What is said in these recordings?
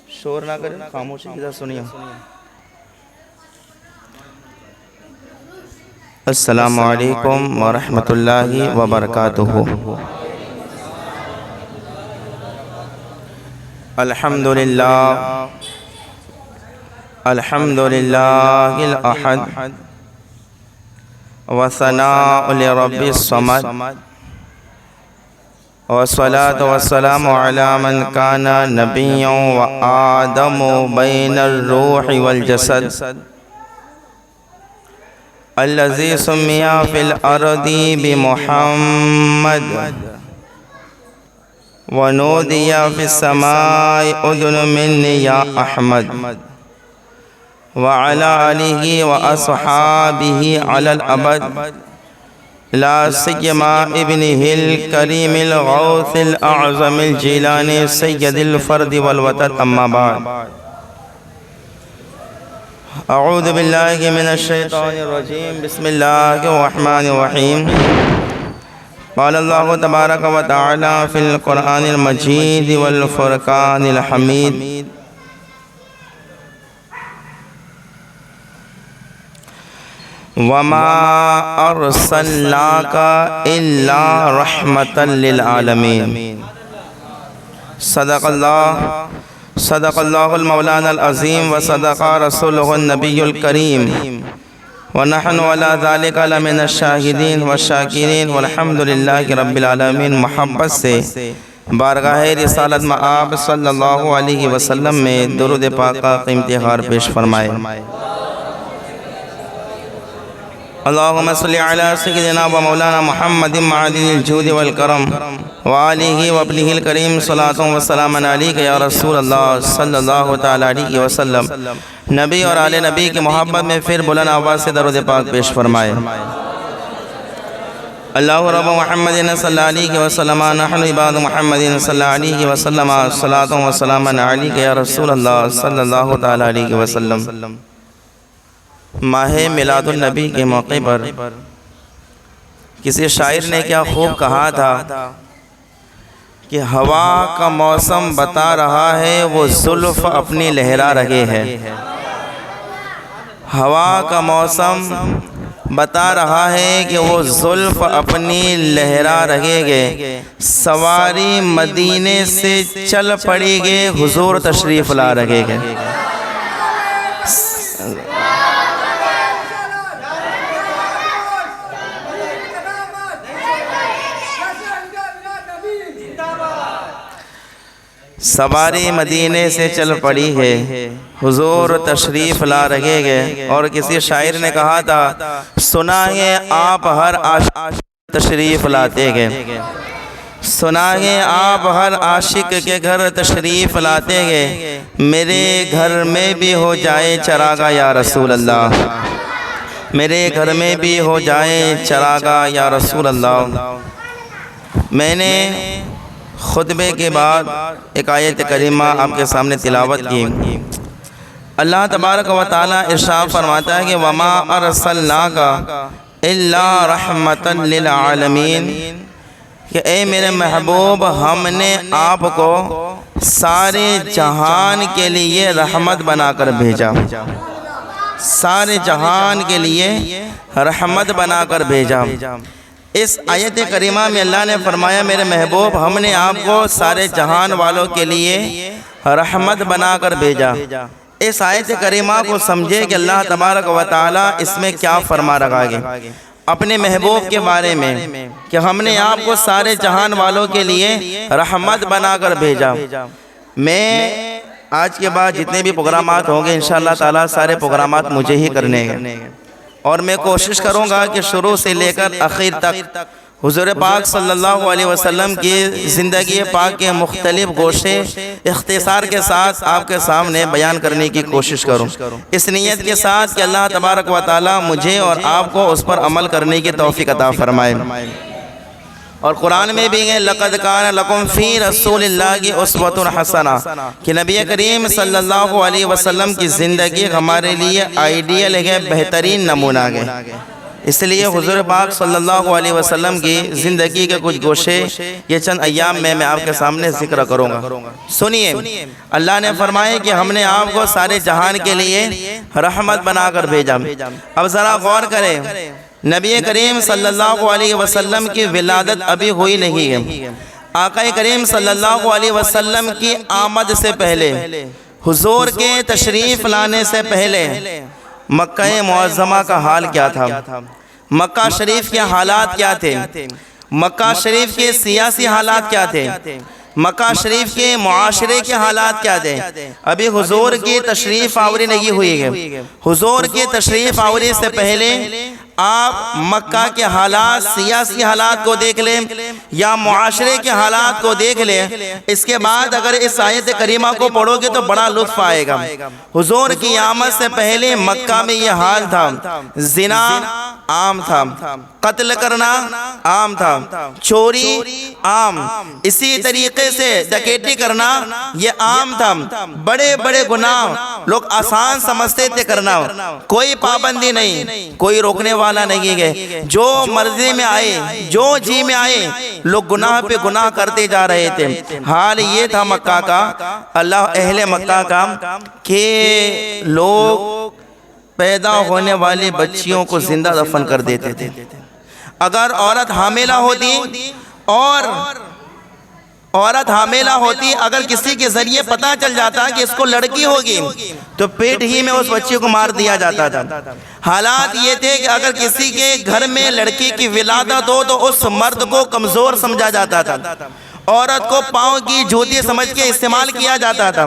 شور نہ کریں، خاموشی کی طرح سنیے۔ السلام علیکم ورحمۃ اللہ وبرکاتہ۔ الحمدللہ الحمدللہ الاحد وثناء لرب الصمد والصلاة والسلام على من كان نبيا وآدم بين الروح والجسد الذي سمي في الأرض بمحمد ونودي في السماء أذن مني يا أحمد وعلى آله وأصحابه على الأبد لا سيما ابنه الكريم الغوث الأعظم الجيلاني سيد الفرد والوتد، أما بعد، أعوذ بالله من الشيطان الرجيم، بسم الله الرحمن الرحيم۔ قال الله تبارك وتعالى في القرآن المجيد والفرقان الحميد: وما ارسلناک الا رحمۃ للعالمین۔ صدق اللہ المولانا العظیم وصدق رسولہ النبی الکریم ونحن علی ذلک لمن الشاہدین والشاکرین والحمد للہ رب العالمین۔ محبت سے بارگاہ رسالت میں آپ صلی اللہ علیہ وسلم میں درود پاک کا قیمتی ہار پیش فرمائے۔ اللہم صلی علی سیدنا و مولانا محمد معدن الجود والکرم وآلہ وابنہ الکریم، صلاۃ و سلام علیک یا رسول اللہ صلی اللہ تعالی علیہ وسلم۔ نبی اور آل نبی کی محبت میں پھر بلند آواز سے درود پاک پیش فرمائے۔ اللہ رب محمد صلی اللہ علیہ وسلم، نحن عباد محمد صلی اللہ علیہ وسلم، صلاۃ و سلام علیک یا رسول اللہ صلی اللہ تعالی علیہ وسلم۔ ماہ میلاد النبی کے موقع پر کسی شاعر نے کیا خوب کہا تھا کہ ہوا کا موسم بتا رہا ہے وہ زلف اپنی لہرا رہے ہے۔ ہوا کا موسم بتا رہا ہے کہ وہ زلف اپنی لہرا رہے گے، سواری مدینے سے چل پڑی گے، حضور تشریف لا رہے گے۔ سواری مدینے سے چل پڑی ہے، حضور تشریف لا رہے گے۔ اور کسی شاعر نے کہا تھا، سنا ہے آپ ہر عاشق تشریف لاتے گے، سنا ہے آپ ہر عاشق کے گھر تشریف لاتے گے، میرے گھر میں بھی ہو جائے چراغا یا رسول اللہ، میرے گھر میں بھی ہو جائے چراغا یا رسول اللہ۔ میں نے خطبے کے بعد ایک آیت کریمہ آپ کے سامنے تلاوت کی۔ اللہ تبارک و تعالی ارشاد فرماتا ہے کہ وما ارسلناک الا رحمۃ للعالمین، کہ اے میرے محبوب ہم نے آپ کو سارے جہان کے لیے رحمت بنا کر بھیجا، سارے جہان کے لیے رحمت بنا کر بھیجا۔ اس آیت کریمہ میں اللہ نے فرمایا میرے محبوب ہم نے آپ کو سارے جہان والوں کے لیے رحمت بنا کر بھیجا۔ اس آیت کریمہ کو سمجھے کہ اللہ تبارک و تعالی اس میں کیا فرما رہا ہے اپنے محبوب کے بارے میں، کہ ہم نے آپ کو سارے جہان والوں کے لیے رحمت بنا کر بھیجا۔ میں آج کے بعد جتنے بھی پروگرامات ہوں گے انشاءاللہ تعالی سارے پروگرامات مجھے ہی کرنے ہیں، اور میں کوشش کروں گا کہ شروع سے لے کر آخر تک حضور پاک صلی اللہ علیہ وسلم کی زندگی پاک کے مختلف گوشے اختصار کے ساتھ آپ کے سامنے بیان کرنے کی کوشش کروں، اس نیت کے ساتھ کہ اللہ تبارک و تعالی مجھے اور آپ کو اس پر عمل کرنے کی توفیق عطا فرمائے۔ اور قرآن میں بھی ہے لقد کان لکم فی رسول اللہ اسوۃ حسنہ کہ نبی کریم صلی اللہ علیہ وسلم کی زندگی ہمارے لیے آئیڈیل ہے، بہترین نمونہ ہے۔ اس لیے حضور پاک صلی اللہ علیہ وسلم کی زندگی کے کچھ گوشے یہ چند ایام میں آپ کے سامنے ذکر کروں گا۔ سنیے، اللہ نے فرمایا کہ ہم نے آپ کو سارے جہان کے لیے رحمت بنا کر بھیجا۔ اب ذرا غور کریں، نبی کریم صلی اللہ علیہ وسلم کی ولادت ابھی ہوئی نہیں ہے۔ آقا کریم صلی اللہ علیہ وسلم کی آمد سے پہلے، حضور کے تشریف لانے سے پہلے مکہ معظمہ کا حال کیا تھا؟ مکہ شریف کے حالات کیا تھے؟ مکہ شریف کے سیاسی حالات کیا تھے؟ مکہ شریف کے معاشرے کے حالات کیا تھے؟ ابھی حضور کی تشریف آوری نہیں ہوئی ہے۔ حضور کی تشریف آوری سے پہلے آپ مکہ کے حالات، سیاسی حالات کو دیکھ لیں یا معاشرے کے حالات کو دیکھ لیں۔ اس کے بعد اگر اس آیت کریمہ کو پڑھو گے تو بڑا لطف آئے گا۔ حضور کی آمد سے پہلے مکہ میں یہ حال تھا، زنا عام تھا، قتل کرنا عام تھا، چوری عام، اسی طریقے سے ڈکیتی کرنا یہ عام تھا۔ بڑے بڑے گناہ لوگ آسان سمجھتے تھے کرنا، کوئی پابندی نہیں، کوئی روکنے والا نہیں ہے، جو مرضی میں آئے، جو جی میں آئے، لوگ گناہ پہ گناہ کرتے جا رہے تھے۔ حال یہ تھا مکہ کا، اللہ اہل مکہ کا، کہ لوگ پیدا ہونے والی بچیوں کو زندہ دفن کر دیتے تھے۔ اگر عورت حاملہ ہوتی، اگر کسی کے ذریعے پتہ چل جاتا کہ اس کو لڑکی ہوگی تو پیٹ ہی میں اس بچی کو مار دیا جاتا تھا۔ حالات یہ تھے کہ اگر کسی کے گھر میں لڑکی کی ولادت ہو تو اس مرد کو کمزور سمجھا جاتا تھا، عورت کو پاؤں کی جوتی سمجھ کے استعمال کیا جاتا تھا۔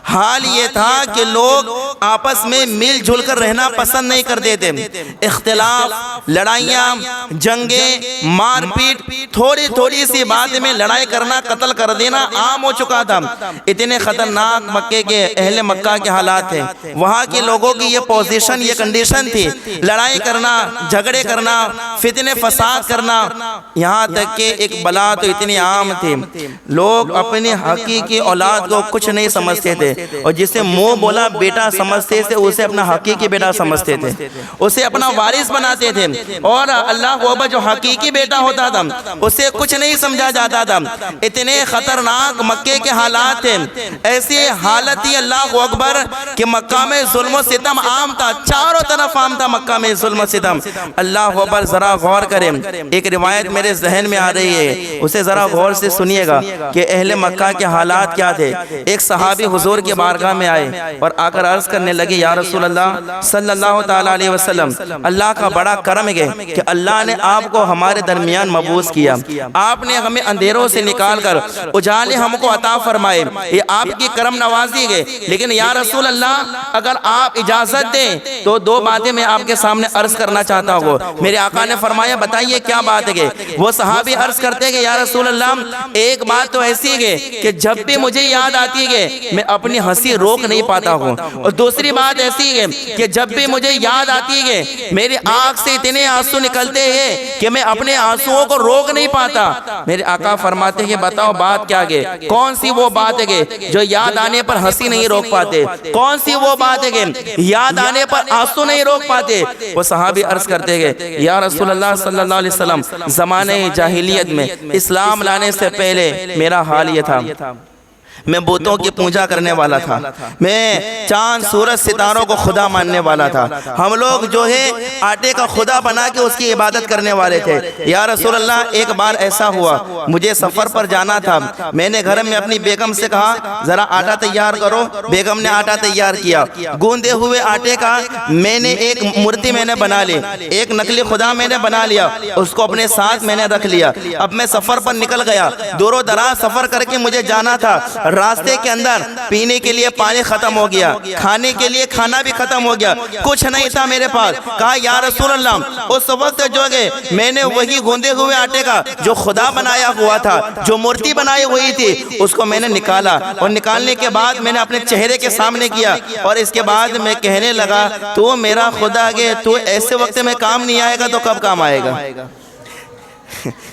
حال یہ تھا کہ لوگ آپس میں مل جل کر رہنا پسند نہیں کرتے تھے۔ اختلاف، لڑائیاں، جنگیں، مار پیٹ، تھوڑی تھوڑی سی بات میں لڑائی کرنا، قتل کر دینا عام ہو چکا تھا۔ اتنے خطرناک مکے کے اہل مکہ کے حالات تھے، وہاں کے لوگوں کی یہ پوزیشن، یہ کنڈیشن تھی، لڑائی کرنا، جھگڑے کرنا، فتنے فساد کرنا، یہاں تک کہ ایک بلا تو اتنی عام تھی، لوگ اپنی حقیقی اولاد کو کچھ نہیں سمجھتے تھے، اور جسے منہ بولا بیٹا سمجھتے تھے اسے اپنا حقیقی بیٹا سمجھتے تھے، اسے اپنا وارث بناتے تھے، اور اللہ اکبر جو حقیقی بیٹا ہوتا تھا اسے کچھ نہیں سمجھا جاتا تھا۔ اتنے خطرناک مکے کے حالات تھے، ایسی حالت تھی اللہ اکبر کہ مکہ میں ظلم و ستم عام تھا، چاروں طرف عام تھا مکہ میں ظلم و ستم۔ اللہ اکبر، ذرا غور کریں، ایک روایت میرے ذہن میں آ رہی ہے، اسے ذرا غور سے سنیے گا کہ اہل مکہ کے حالات کیا تھے۔ ایک صحابی حضور کی بارگاہ میں آئے اور آ کر عرض کرنے لگے، یا رسول اللہ صلی اللہ تعالیٰ علیہ وسلم، اللہ کا بڑا کرم ہے کہ اللہ نے آپ کو ہمارے درمیان مبعوث کیا، آپ نے ہمیں اندھیروں سے نکال کر اجالے ہم کو عطا فرمائے، یہ آپ کی کرم نوازی ہے، لیکن یا رسول اللہ اگر آپ اجازت دیں تو دو باتیں میں آپ کے سامنے عرض کرنا چاہتا ہوں۔ میرے آقا نے فرمایا بتائیے کیا بات ہے؟ وہ صحابی عرض کرتے کہ یا رسول اللہ ایک بات تو ایسی ہے کہ جب بھی مجھے یاد آتی ہے میں اپنی ہنسی روک نہیں پاتا ہوں، اور دوسری بات ایسی ہے کہ جب بھی مجھے یاد آتی ہے میری آنکھ سے اتنے آنسو نکلتے ہیں کہ میں اپنے آنسوؤں کو روک نہیں پاتا۔ میرے آقا فرماتے ہیں بتاؤ بات کیا ہے؟ کون سی وہ بات ہے جو یاد آنے پر ہنسی نہیں روک پاتے؟ کون سی وہ بات ہے یاد آنے پر آنسو نہیں روک پاتے؟ وہ صحابی عرض کرتے ہیں یا رسول اللہ صلی اللہ علیہ وسلم، زمانے جاہلیت میں اسلام لانے سے پہلے میرا حال یہ تھا، میں بتوں کی پوجا کرنے والا تھا، میں چاند سورج ستاروں کو خدا ماننے والا تھا، ہم لوگ جو ہے آٹے کا خدا بنا کے اس کی عبادت کرنے والے تھے۔ یا رسول اللہ ایک بار ایسا ہوا، مجھے سفر پر جانا تھا، میں نے گھر میں اپنی بیگم سے کہا ذرا آٹا تیار کرو، بیگم نے آٹا تیار کیا، گوندے ہوئے آٹے کا میں نے ایک مورتی میں نے بنا لی، ایک نقلی خدا میں نے بنا لیا، اس کو اپنے ساتھ میں نے رکھ لیا۔ اب میں سفر پر نکل گیا، دور و دراز سفر کر کے مجھے جانا تھا، راستے کے اندر پینے کے لیے پانی ختم ہو گیا، کھانے کے لیے کھانا بھی ختم ہو گیا، کچھ نہیں تھا میرے پاس۔ کہا یا رسول اللہ اس وقت جو ہے میں نے وہی گوندے ہوئے آٹے کا جو خدا بنایا ہوا تھا، جو مورتی بنائی ہوئی تھی، اس کو میں نے نکالا، اور نکالنے کے بعد میں نے اپنے چہرے کے سامنے کیا، اور اس کے بعد میں کہنے لگا تو میرا خدا ہے، تو ایسے وقت میں کام نہیں آئے گا تو کب کام آئے گا؟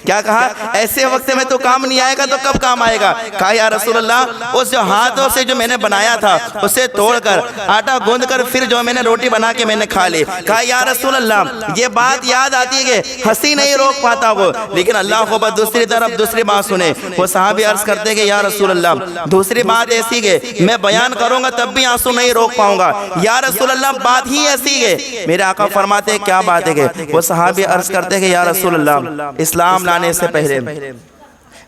کیا کہا؟ ایسے وقت میں تو کام نہیں آئے گا تو کب کام آئے گا؟ کہا یا رسول اللہ اس جو ہاتھوں سے جو میں نے بنایا تھا اسے توڑ کر آٹا گوندھ کر پھر جو میں نے روٹی بنا کے میں نے کھا لی۔ کہا یا رسول اللہ یہ بات یاد آتی ہے کہ ہنسی نہیں روک پاتا وہ، لیکن اللہ کو بس دوسری طرف دوسری بات سنے۔ وہ صحابی عرض کرتے کہ یا رسول اللہ دوسری بات ایسی کہ میں بیان کروں گا تب بھی آنسو نہیں روک پاؤں گا۔ یا رسول اللہ بات ہی ایسی ہے۔ میرے آقا فرماتے کیا بات ہے کہ وہ صحابی عرض کرتے کہ یا رسول اللہ اسلام لانے سے پہلے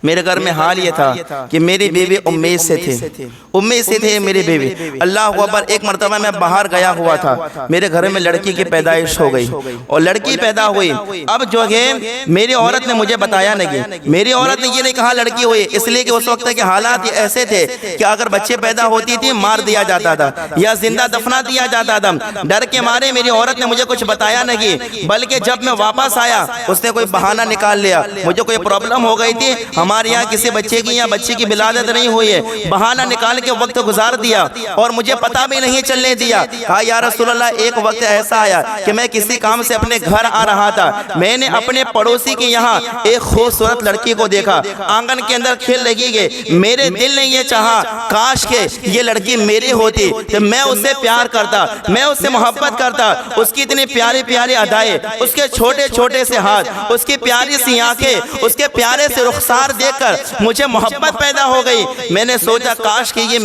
میرے گھر میں حال یہ تھا کہ میری بیوی امید سے تھے میری بیوی۔ اللہ اکبر، ایک مرتبہ میں باہر گیا ہوا تھا، میرے گھر میں لڑکی کی پیدائش ہو گئی اور لڑکی پیدا ہوئی۔ اب جو ہے میری عورت نے مجھے بتایا نہیں، میری عورت نے یہ نہیں کہا لڑکی ہوئی، اس لیے کہ اس وقت کے حالات ایسے تھے کہ اگر بچے پیدا ہوتی تھی مار دیا جاتا تھا یا زندہ دفنا دیا جاتا تھا۔ ڈر کے مارے میری عورت نے مجھے کچھ بتایا نہیں، بلکہ جب میں واپس آیا اس نے کوئی بہانہ نکال لیا، مجھے کوئی پرابلم ہو گئی تھی، ہمارے یہاں کسی بچے کی یا بچی کی ولادت نہیں ہوئی ہے، بہانہ نکال کے وقت گزار دیا اور مجھے پتہ بھی نہیں چلنے دیا۔ کہا یا رسول اللہ ایک وقت ایسا آیا کہ میں کسی کام سے اپنے گھر آ رہا تھا، میں نے اپنے پڑوسی کے یہاں ایک خوبصورت لڑکی کو دیکھا، آنگن کے اندر کھیل لگی گئی، میرے دل نے یہ چاہا کاش کہ یہ لڑکی میری ہوتی تو میں اس سے پیار کرتا، میں اس سے محبت کرتا، اس کی اتنی پیاری پیاری ادائیں، اس کے چھوٹے چھوٹے سے ہاتھ، اس کی پیاری سی آنکھیں، اس کے پیارے سے رخسار دیکھ کر مجھے محبت پیدا ہو گئی۔ میں نے سوچا کاش کہ یہ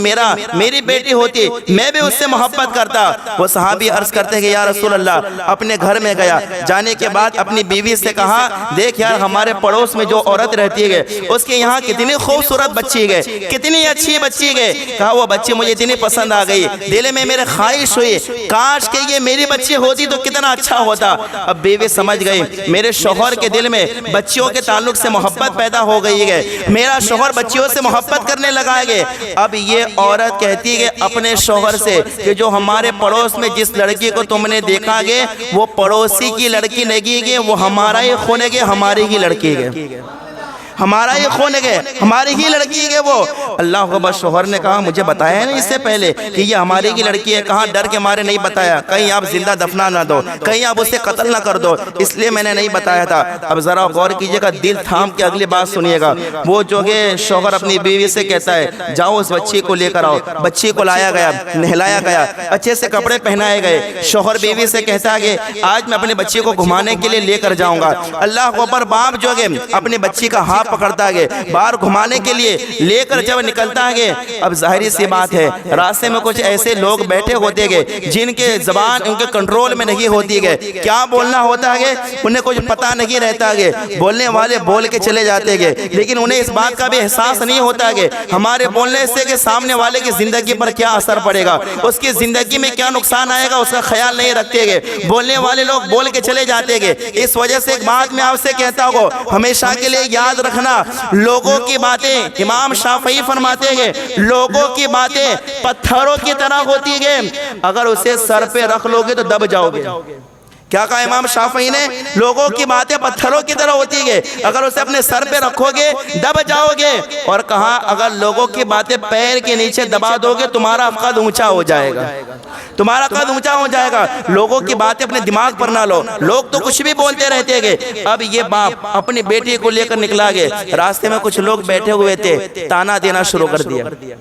میری بیٹی ہوتی، میں بھی اس سے محبت کرتا۔ وہ صحابی عرض کرتے کہ یا رسول اللہ اپنے گھر میں گیا، جانے کے بعد اپنی بیوی سے کہا دیکھ یار ہمارے پڑوس میں جو عورت رہتی ہے اس کے یہاں کتنی خوبصورت بچی ہے، کتنی اچھی بچی ہے۔ کہا وہ بچی مجھے اتنی پسند آ گئی، دل میں میرے خواہش ہوئی کاش کہ یہ میری بچی ہوتی تو کتنا اچھا ہوتا۔ اب بیوی سمجھ گئی میرے شوہر کے دل میں بچیوں کے تعلق سے محبت پیدا ہو گئی ہے، میرا شوہر بچیوں سے محبت کرنے لگا ہے۔ اب یہ عورت کہتی ہے اپنے شوہر سے کہ جو ہمارے پڑوس میں جس لڑکی کو تم نے دیکھا گے وہ پڑوسی کی لڑکی نہیں گے، وہ ہمارا ہی خون ہے، ہماری ہی لڑکی ہے، ہمارا ہی خون ہے، ہماری ہی لڑکی ہے وہ۔ اللہ اکبر، شوہر نے کہا مجھے بتایا نہیں اس سے پہلے کہ یہ ہماری ہی لڑکی ہے؟ کہاں ڈر کے مارے نہیں بتایا، کہیں آپ زندہ دفنا نہ دو، کہیں آپ اسے قتل نہ کر دو، اس لیے میں نے نہیں بتایا تھا۔ اب ذرا غور کیجئے گا، دل تھام کے اگلی بات سنیے گا۔ وہ جو ہے شوہر اپنی بیوی سے کہتا ہے جاؤ اس بچی کو لے کر آؤ، بچی کو لایا گیا، نہلایا گیا، اچھے سے کپڑے پہنائے گئے۔ شوہر بیوی سے کہتا ہے کہ آج میں اپنے بچی کو گھمانے کے لیے لے کر جاؤں گا۔ اللہ اکبر، باپ جو ہے اپنی بچی کا ہاتھ پکڑتا ہے باہر گھمانے کے لیے لے کر جب نکلتا ہے۔ اب ظاہری سی بات ہے راستے میں کچھ ایسے لوگ بیٹھے ہوتے گئے جن کے زبان ان کے کنٹرول میں نہیں ہوتی ہے، کیا بولنا ہوتا ہے انہیں کچھ پتہ نہیں رہتا ہے، بولنے والے بول کے چلے جاتے ہیں، لیکن انہیں اس بات کا بھی احساس نہیں ہوتا ہے ہمارے بولنے سے کہ سامنے والے کی زندگی پر کیا اثر پڑے گا، اس کی زندگی میں کیا نقصان آئے گا، اس کا خیال نہیں رکھتے گے، بولنے والے لوگ بول کے چلے جاتے ہیں۔ اس وجہ سے ایک بات میں آپ سے کہتا ہوں ہمیشہ کے لیے یاد رکھنا، لوگوں کی باتیں، امام شافعی فرماتے ہیں لوگوں کی باتیں پتھروں کی طرح ہوتی ہیں، اگر اسے سر پہ رکھ لو گے تو دب جاؤ گے۔ کیا کہا امام شافعی نے؟ لوگوں کی باتیں پتھروں کی طرح ہوتی ہے، اگر اسے اپنے سر پہ رکھو گے دب جاؤ گے۔ اور کہا اگر لوگوں کی باتیں پیر کے نیچے دبا دو گے تمہارا قد اونچا ہو جائے گا، تمہارا قد اونچا ہو جائے گا۔ لوگوں کی باتیں اپنے دماغ پر نہ لو، لوگ تو کچھ بھی بولتے رہتے گے۔ اب یہ باپ اپنی بیٹی کو لے کر نکلا گئے، راستے میں کچھ لوگ بیٹھے ہوئے تھے، تانا دینا شروع کر دیا،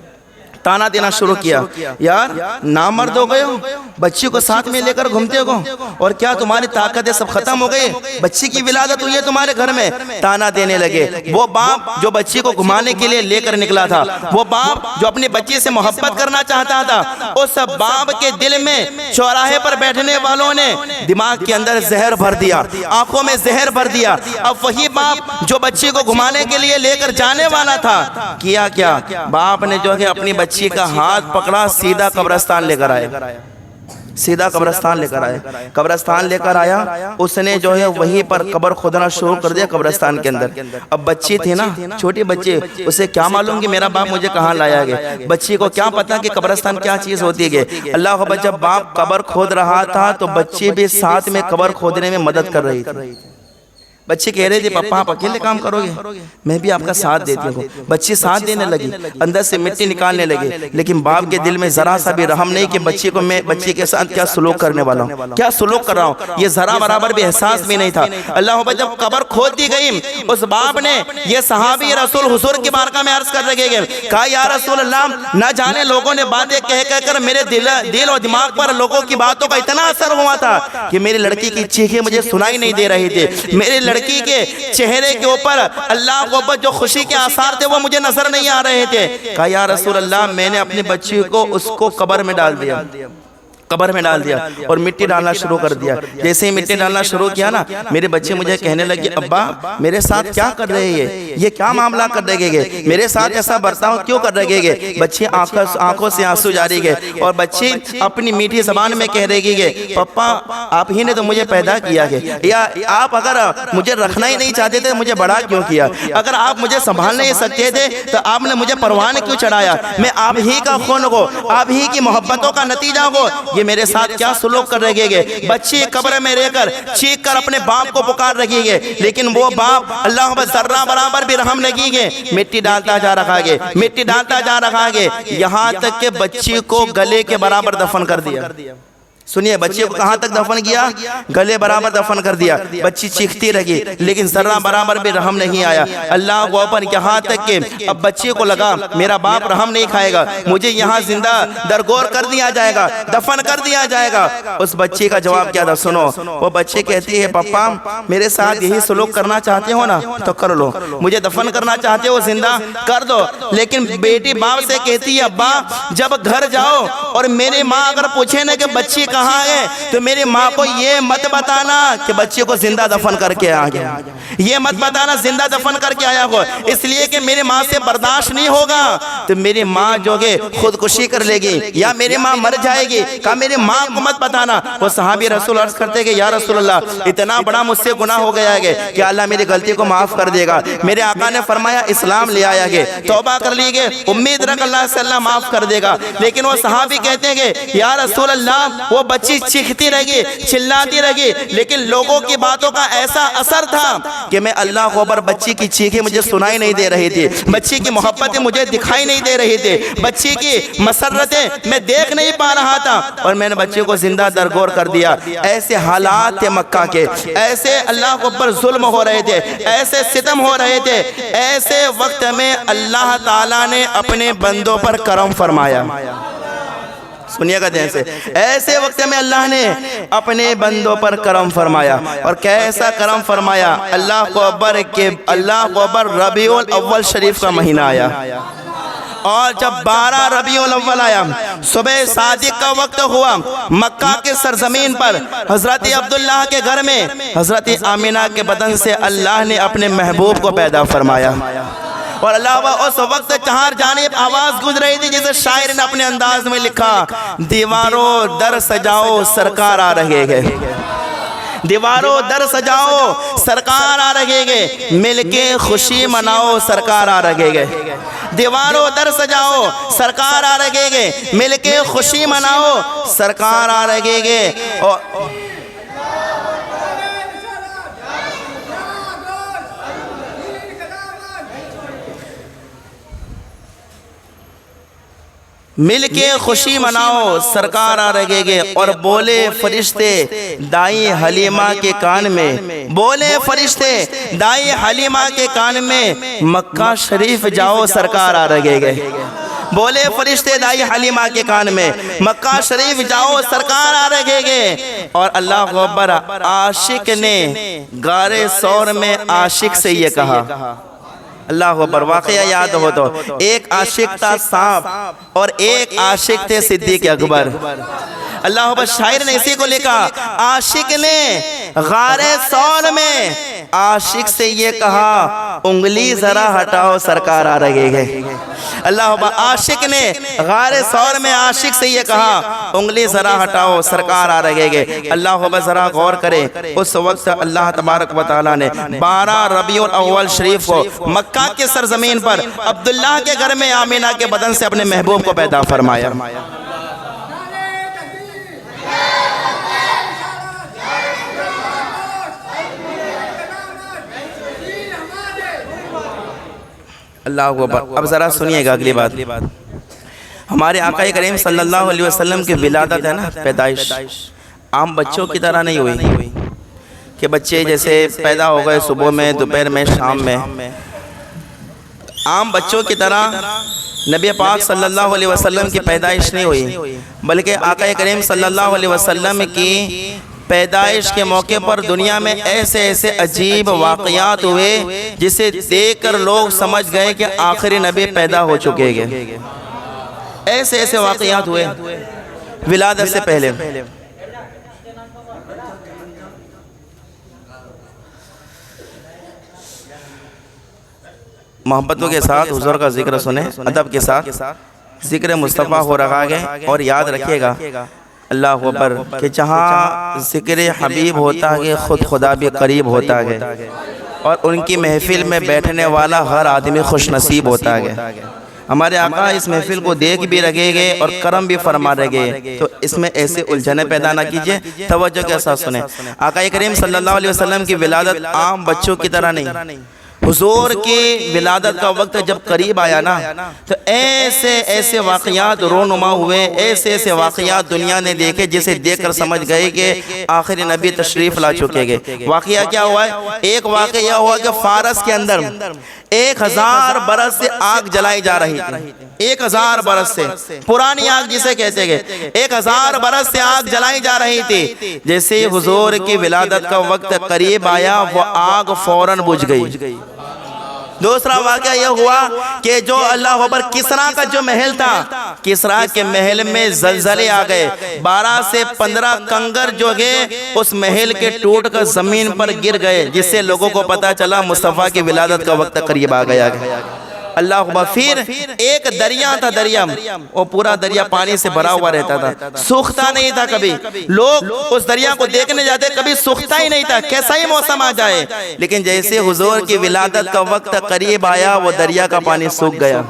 تانا دینا شروع کیا، یار نامرد ہو گئے ہو، بچی کو ساتھ میں لے کر گھومتے ہو، اور کیا تمہاری طاقتیں سب ختم ہو گئی، بچی کی ولادت ہوئی ہے تمہارے گھر میں؟ تانا دینے لگے۔ وہ باپ جو بچی کو گھمانے کے لیے لے کر نکلا تھا، وہ باپ جو اپنی بچی سے محبت کرنا چاہتا تھا، اس باپ کے دل میں چوراہے پر بیٹھنے والوں نے دماغ کے اندر زہر بھر دیا، آنکھوں میں زہر بھر دیا۔ اب وہی باپ جو بچی کو گھمانے کے لیے لے کر جانے والا تھا، کیا باپ نے جو ہے اپنی بچی کا ہاتھ پکڑا، سیدھا قبرستان لے کر آیا، سیدھا قبرستان لے کر آیا۔ قبرستان لے کر آیا، اس نے جو ہے وہیں پر قبر کھودنا شروع کر دیا قبرستان کے اندر۔ اب بچی تھی نا، چھوٹی بچی، اسے کیا معلوم کہ میرا باپ مجھے کہاں لایا گیا، بچی کو کیا پتا کہ قبرستان کیا چیز ہوتی ہے۔ اللہ خبر، جب باپ قبر کھود رہا تھا تو بچی بھی ساتھ میں قبر کھودنے میں مدد کر رہی تھی، بچے کہہ رہے تھے پپا آپ اکیلے کام کرو گے؟ میں بھی آپ کا ساتھ دیتی ہوں۔ بچے ساتھ دینے لگی، اندر سے مٹی نکالنے لگے، لیکن باپ کے دل میں ذرا سا بھی رحم نہیں کہ بچے کو میں بچے کے ساتھ کیا سلوک کرنے والا ہوں، کیا سلوک کر رہا ہوں، یہ ذرا برابر بھی احساس بھی نہیں تھا۔ اللہ اکبر، جب قبر کھود دی گئی اس باپ نے یہ صحابی رسول حضور کی بارگاہ میں عرض کر رکھے گئے، کہا یا رسول اللہ نہ جانے لوگوں نے باتیں کہہ کر میرے دل اور دماغ پر لوگوں کی باتوں کا اتنا اثر ہوا تھا کہ میری لڑکی کی چیخیں مجھے سنائی نہیں دے رہی تھی، میرے لڑکی کے چہرے کے اوپر اللہ کو جو خوشی کے آثار تھے وہ مجھے نظر نہیں آ رہے تھے۔ کہا یا رسول اللہ میں نے اپنی بچی کو اس کو قبر میں ڈال دیا، قبر میں ڈال دیا اور مٹی ڈالنا شروع کر دیا۔ جیسے ہی مٹی ڈالنا شروع کیا نا، میرے بچے مجھے کہنے لگے ابا میرے ساتھ کیا کر رہے ہیں، یہ کیا معاملہ کر رہے گے، میرے ساتھ ایسا برتاؤ کیوں کر رہے گے؟ بچے آنکھوں سے آنسو جاری گئے اور بچے اپنی میٹھی زبان میں کہہ رہے گے پپا آپ ہی نے تو مجھے پیدا کیا ہے، یا آپ اگر مجھے رکھنا ہی نہیں چاہتے تھے مجھے بڑا کیوں کیا، اگر آپ مجھے سنبھال نہیں سکتے تھے تو آپ نے مجھے پروان کیوں چڑھایا، میں آپ ہی کا خون ہو، آپ ہی کی محبتوں کا نتیجہ ہو، یہ میرے ساتھ کیا سلوک کر رہے گے؟ بچے قبر میں رہ کر چیخ کر اپنے باپ کو پکار رہے گے، لیکن وہ باپ اللہ پر ذرہ برابر بھی رحم لگی گے، مٹی ڈالتا جا رہا گے، مٹی ڈالتا جا رہا گے، یہاں تک کہ بچے کو گلے کے برابر دفن کر دیا۔ سنیے بچے کو کہاں تک دفن کیا؟ گلے برابر دفن کر دیا۔ بچی چیختی رہی لیکن ذرہ برابر بھی رحم نہیں آیا۔ اللہ کو اوپر یہاں تک کہ اب بچے کو لگا میرا باپ رحم نہیں کھائے گا، مجھے یہاں زندہ درگور کر دیا جائے گا، دفن کر دیا جائے گا۔ اس بچے کا جواب کیا تھا سنو، وہ بچے کہتی ہے پپا میرے ساتھ یہی سلوک کرنا چاہتے ہو نا تو کر لو، مجھے دفن کرنا چاہتے ہو زندہ کر دو۔ لیکن بیٹی باپ سے کہتی ہے ابا جب گھر جاؤ اور میری ماں اگر پوچھے نا کہ بچی کہاں ہے تو میری ماں کو یہ مت بتانا کہ بچے کو زندہ دفن کر کے آ گیا، یہ مت بتانا زندہ دفن کر کے آیا ہو، اس لیے کہ میری ماں سے برداشت نہیں ہوگا تو میری ماں جو کہ خودکشی کر لے گی یا میری ماں مر جائے گی۔ کہا میری ماں کو مت بتانا۔ وہ صحابی رسول عرض کرتے کہ یا رسول اللہ اتنا بڑا مجھ سے گناہ ہو گیا ہے کہ اللہ میری غلطی کو معاف کر دے گا۔ میرے آقا نے فرمایا اسلام لے آیا گے، توبہ کر لی گے، امید رکھ اللہ سے اللہ معاف کر دے گا۔ لیکن وہ صحابی کہتے ہیں کہ یا رسول اللہ وہ بچی چیختی رہی، چلاتی رہی، لیکن لوگوں کی باتوں کا ایسا اثر تھا کہ میں اللہ کو اوپر بچی کی چیخیں مجھے سنائی نہیں دے رہی تھی، بچی کی محبتیں مجھے دکھائی نہیں دے رہی تھی، بچی کی مسرتیں میں دیکھ نہیں پا رہا تھا اور میں نے بچے کو زندہ درگور کر دیا۔ ایسے حالات تھے مکہ کے، ایسے اللہ کو اوپر ظلم ہو رہے تھے، ایسے ستم ہو رہے تھے، ایسے وقت میں اللہ تعالیٰ نے اپنے بندوں پر کرم فرمایا۔ سنیے گا دھیان سے، ایسے وقت میں اللہ نے اپنے بندوں پر کرم فرمایا، اور کیسا کرم فرمایا؟ اللہ کو اکبر ربیع الاول شریف کا مہینہ آیا، اور جب 12 ربیع الاول آیا صبح صادق کا وقت ہوا، مکہ کے سرزمین پر حضرت عبداللہ کے گھر میں حضرت آمینہ کے بدن سے اللہ نے اپنے محبوب کو پیدا فرمایا۔ اور اللہ اس وقت چہار جانب آواز گز رہی تھی جسے شاعر نے اپنے انداز میں لکھا، دیواروں در سجاؤ سرکار آ رہے گے، دیواروں در سجاؤ سرکار آ رہے گے، مل کے خوشی مناؤ سرکار آ رہے گے، دیواروں در سجاؤ سرکار آ رہے گے، مل کے خوشی مناؤ سرکار آ رہے گے۔ مل کے خوشی مناؤ سرکار آ رہے گے۔ اور بولے فرشتے دائی حلیمہ کے کان میں، بولے فرشتے دائی حلیمہ کے کان میں، مکہ شریف جاؤ سرکار آ رہے گے۔ بولے فرشتے دائی حلیمہ کے کان میں، مکہ شریف جاؤ سرکار آ رہے گے۔ اور اللہ اکبر، عاشق نے غار ثور میں عاشق سے یہ کہا، اللہ اکبر، واقعہ یاد ہو تو ایک عاشق تھا سانپ اور ایک عاشق تھے صدیق اکبر۔ اللہ اکبر، شاعر نے اسی کو لکھا، عاشق نے غار ثور میں عاشق سے یہ کہا، انگلی ذرا ہٹاؤ سرکار آ رہے گے۔ اللہ اکبر، عاشق نے غار ثور میں عاشق سے یہ کہا، انگلی ذرا ہٹاؤ سرکار آ رہے گے۔ اللہ اکبر، ذرا غور کریں، اس وقت اللہ تبارک و تعالیٰ نے 12 ربیع الاول شریف کو مکہ کے سرزمین پر عبداللہ کے گھر میں آمینہ کے بدن سے اپنے محبوب کو پیدا فرمایا۔ اللہ اکبر. اب ذرا سنیے گا اگلی بات. ہمارے آقا کریم صلی اللہ علیہ وسلم کی ولادت ہے نا، پیدائش عام بچوں کی طرح نہیں ہوئی کہ بچے جیسے پیدا ہو گئے صبح میں، دوپہر میں، شام میں. عام بچوں کی طرح نبی پاک صلی اللہ علیہ وسلم کی پیدائش نہیں ہوئی، بلکہ آقا کریم صلی اللہ علیہ وسلم کی پیدائش کے موقع پر دنیا میں ایسے ایسے عجیب واقعات ہوئے جسے دیکھ کر لوگ سمجھ گئے کہ آخری نبی پیدا ہو چکے گئے. ایسے ایسے واقعات ہوئے ولادت سے پہلے. محبتوں کے ساتھ حضور کا ذکر سنیں، ادب کے ساتھ ذکر مصطفیٰ ہو رہا ہے. اور یاد رکھیے گا اللہ اکبر کہ جہاں ذکر حبیب ہوتا ہے خود خدا بھی قریب ہوتا ہے، اور ان کی محفل میں بیٹھنے والا ہر آدمی خوش نصیب ہوتا ہے. ہمارے آقا اس محفل کو دیکھ بھی رہے گے اور کرم بھی فرما رہے گے، تو اس میں ایسے الجھنیں پیدا نہ کیجئے. توجہ کے ساتھ سنیں. آقا کریم صلی اللہ علیہ وسلم کی ولادت عام بچوں کی طرح نہیں. حضور کی ولادت کا وقت جب قریب آیا نا تو ایسے ایسے واقعات رونما ہوئے، ایسے ایسے واقعات دنیا نے دیکھے جسے دیکھ کر سمجھ گئے کہ آخری نبی تشریف لا چکے گئے. واقعہ کیا ہوا ہے؟ ایک واقعہ ہوا کہ فارس کے اندر 1000 برس سے آگ جلائی جا رہی تھی. 1000 برس سے پرانی آگ جسے کہتے گئے، 1000 برس سے آگ جلائی جا رہی تھی. جیسے حضور کی ولادت کا وقت قریب آیا وہ آگ فوراً بجھ گئی. دوسرا واقعہ یہ ہوا کہ جو اللہ اکبر کسریٰ کا جو محل تھا، کسریٰ کے محل میں زلزلے آ گئے. 12 سے 15 کنگر جو گئے اس محل کے ٹوٹ کر زمین پر گر گئے، جس سے لوگوں کو پتا چلا مصطفیٰ کی ولادت کا وقت قریب آ گیا. اللہ اکبر. پھر ایک دریا تھا، دریا وہ پورا دریا پانی سے بھرا ہوا رہتا تھا، سوکھتا نہیں تھا. کبھی لوگ اس دریا کو دیکھنے جاتے، کبھی سوکھتا ہی نہیں تھا، کیسا ہی موسم آ جائے. لیکن جیسے حضور کی ولادت کا وقت قریب آیا وہ دریا کا پانی سوکھ گیا.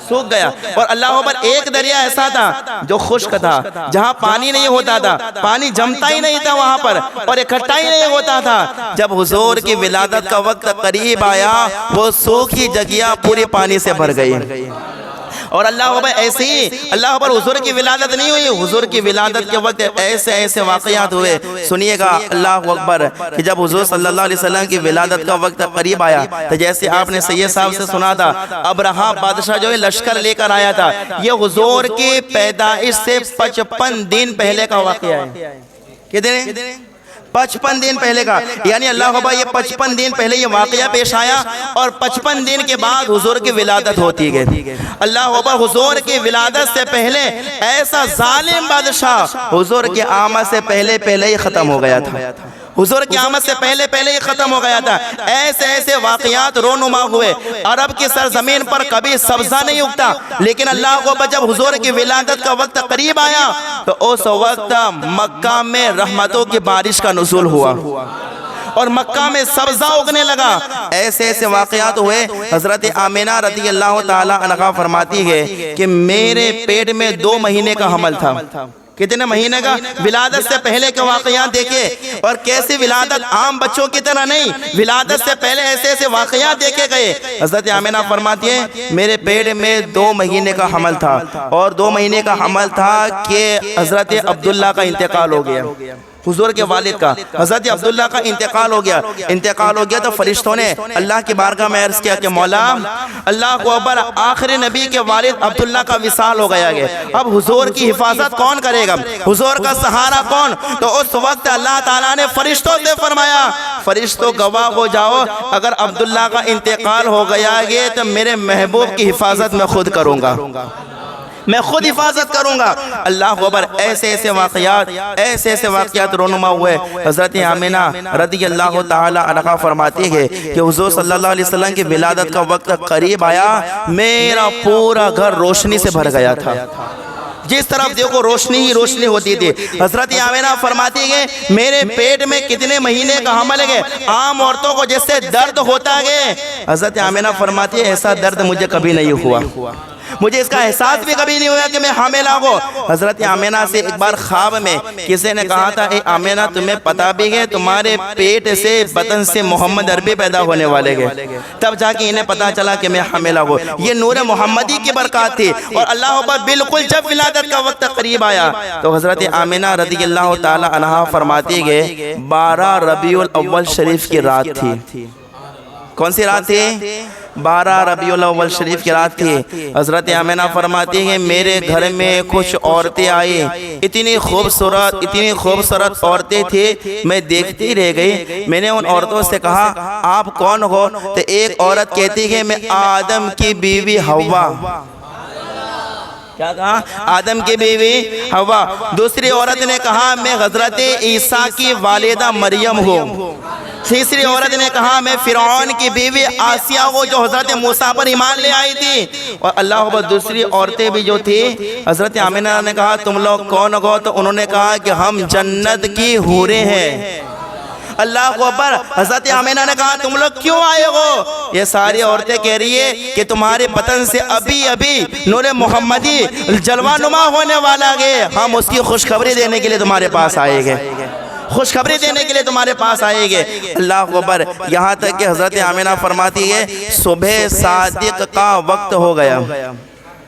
اور اللہ اکبر ایک دریا ایسا تھا جو خشک تھا، جہاں پانی نہیں ہوتا تھا، پانی جمتا ہی نہیں تھا وہاں پر اور اکٹھا ہی نہیں ہوتا تھا. جب حضور کی ولادت کا وقت قریب آیا وہ سوکھی جگہ پورے پانی سے بھر گئی. اور اللہ اکبر ایسے ہی اللہ اکبر حضور کی ولادت نہیں ہوئی، حضور کی ولادت کے وقت ایسے ایسے واقعات ہوئے. سنیے گا اللہ اکبر کہ جب حضور صلی اللہ علیہ وسلم کی ولادت کا وقت قریب آیا تو جیسے آپ نے سید صاحب سے سنا تھا، ابرہہ بادشاہ جو ہے لشکر لے کر آیا تھا. یہ حضور کی پیدائش سے 55 دن پہلے کا واقعہ ہے. کتنے؟ 55 دن پہلے کا. یعنی اللہ اکبر یہ 55 دن پہلے یہ واقعہ پیش آیا اور 55 دن کے بعد حضور کی ولادت ہوتی گئی. اللہ اکبر حضور کی ولادت سے پہلے ایسا ظالم بادشاہ حضور کی آمد سے پہلے ہی ختم ہو گیا تھا. حضور کی آمد سے پہلے ہی ختم ہو گیا تھا. ایسے ایسے واقعات رونما ہوئے. عرب کی سرزمین پر کبھی سبزہ نہیں اگتا، لیکن اللہ کو جب حضور کی ولادت کا وقت قریب آیا تو اس وقت مکہ میں رحمتوں کی بارش کا نزول ہوا اور مکہ میں سبزہ اگنے لگا. ایسے ایسے واقعات ہوئے. حضرت آمینہ رضی اللہ تعالی عنہا فرماتی ہے کہ میرے پیٹ میں 2 مہینے کا حمل تھا. کتنے مہینے کا؟ ولادت سے پہلے کے واقعات دیکھیں اور کیسی ولادت عام بچوں کی طرح نہیں، ولادت سے پہلے ایسے ایسے واقعات دیکھے گئے. حضرت آمینہ فرماتی ہے میرے پیٹ میں 2 مہینے کا حمل تھا اور 2 مہینے کا حمل تھا کہ حضرت عبداللہ کا انتقال ہو گیا. حضور کے والد کا حضرت عبداللہ کا انتقال ہو گیا تو فرشتوں نے اللہ کی بارگاہ میں عرض کیا کہ مولا اللہ کو اکبر آخری نبی کے والد عبداللہ کا وصال ہو گیا ہے، اب حضور کی حفاظت کون کرے گا، حضور کا سہارا کون؟ تو اس وقت اللہ تعالیٰ نے فرشتوں سے فرمایا فرشتوں گواہ ہو جاؤ، اگر عبداللہ کا انتقال ہو گیا ہے تو میرے محبوب کی حفاظت میں خود کروں گا، میں خود حفاظت کروں گا. اللہ اکبر. ایسے ایسے واقعات رونما ہوئے. حضرت آمینہ رضی اللہ تعالی عنہا فرماتی ہے کہ حضور صلی اللہ علیہ وسلم کی ولادت کا وقت قریب آیا، میرا پورا گھر روشنی سے بھر گیا تھا. جس طرف دیکھو روشنی ہی روشنی ہوتی تھی. حضرت آمینہ فرماتی ہے میرے پیٹ میں کتنے مہینے کا حمل ہے، عام عورتوں کو جیسے درد ہوتا ہے، حضرت آمینہ فرماتی ہے ایسا درد مجھے کبھی نہیں ہوا. مجھے اس کا احساس بھی کبھی نہیں ہوا کہ میں حاملہ ہوں۔ حضرت آمینہ سے ایک بار خواب میں کسی نے کہا تھا اے آمینہ تمہیں پتا بھی ہے تمہارے پیٹ سے بطن سے محمد عربی پیدا ہونے والے گئے، تب جا کے انہیں پتا چلا کہ میں حاملہ ہوں۔ یہ نور محمدی کی برکات تھی، اور اللہ اکبر بالکل جب ولادت کا وقت قریب آیا تو حضرت آمینہ رضی اللہ تعالی عنہا فرماتی گئے 12 ربیع الاول شریف کی رات تھی۔ کون سی رات تھی؟ 12 ربیع الاول شریف کی رات تھی۔ حضرت آمینہ فرماتی ہیں میرے گھر میں کچھ عورتیں آئی، اتنی خوبصورت عورتیں تھیں، میں دیکھتی رہ گئی۔ میں نے ان عورتوں سے کہا آپ کون ہو؟ تو ایک عورت کہتی ہے میں آدم کی بیوی حوا۔ کیا کہا؟ آدم کی بیوی حوا۔ دوسری عورت نے کہا میں حضرت عیسیٰ کی والدہ مریم ہوں۔ تیسری عورت نے کہا میں فرعون کی بیوی آسیہ ہوں جو حضرت موسیٰ پر ایمان لے آئی تھی۔ اور اللہ اکبر دوسری عورتیں بھی جو تھی، حضرت آمینہ نے کہا تم لوگ کون ہو؟ تو انہوں نے کہا کہ ہم جنت کی حوریں ہیں۔ اللہ اکبر۔ حضرت آمینہ نے کہا تم لوگ کیوں آئے ہو؟ یہ ساری عورتیں کہہ رہی ہے کہ تمہارے بطن سے ابھی نور محمدی جلوہ نما ہونے والا ہے، ہم اس کی خوشخبری دینے کے لیے تمہارے پاس آئے گئے، خوشخبری دینے کے لیے تمہارے پاس آئے گے۔ اللہ اکبر۔ یہاں تک کہ حضرت آمینہ فرماتی ہے صبح صادق کا وقت ہو گیا۔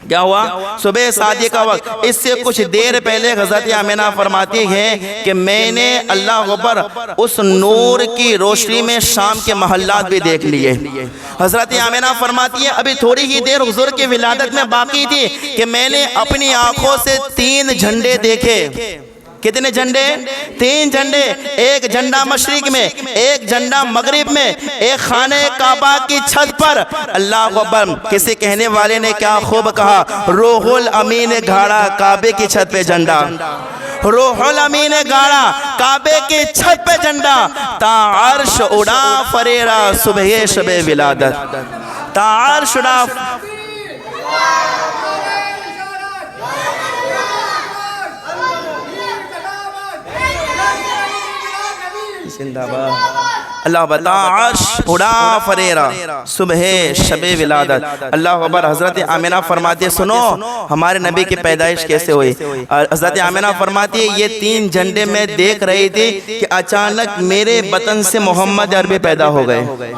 کیا ہوا؟ صبح صادق کا وقت۔ اس سے کچھ دیر پہلے حضرت آمینہ فرماتی ہے کہ میں نے اللہ اکبر اس نور کی روشنی میں شام کے محلات بھی دیکھ لیے۔ حضرت آمینہ فرماتی ہے ابھی تھوڑی ہی دیر حضور کی ولادت میں باقی تھی کہ میں نے اپنی آنکھوں سے 3 جھنڈے دیکھے۔ کتنے جھنڈے؟ 3 جھنڈے۔ ایک جھنڈا مشرق میں، ایک جھنڈا مغرب میں، ایک خانہ کعبہ کی چھت پر۔ اللہ اکبر۔ کسی کہنے والے نے کیا خوب کہا روح الامین گھاڑا کعبے کی چھت پہ جھنڈا، روح الامین گاڑا کعبے کی چھت پہ جھنڈا، تا عرش اڑا فریرا صبح شب ولادت، تا عرش اڑا۔ اللہ بتا عرش اڑا فریرا صبح شب ولادت۔ اللہ اکبر۔ حضرت آمینہ فرماتی سنو ہمارے نبی کی پیدائش کیسے ہوئی۔ حضرت آمینہ فرماتی یہ 3 جھنڈے میں دیکھ رہی تھی کہ اچانک میرے بطن سے محمد عربی پیدا ہو گئے۔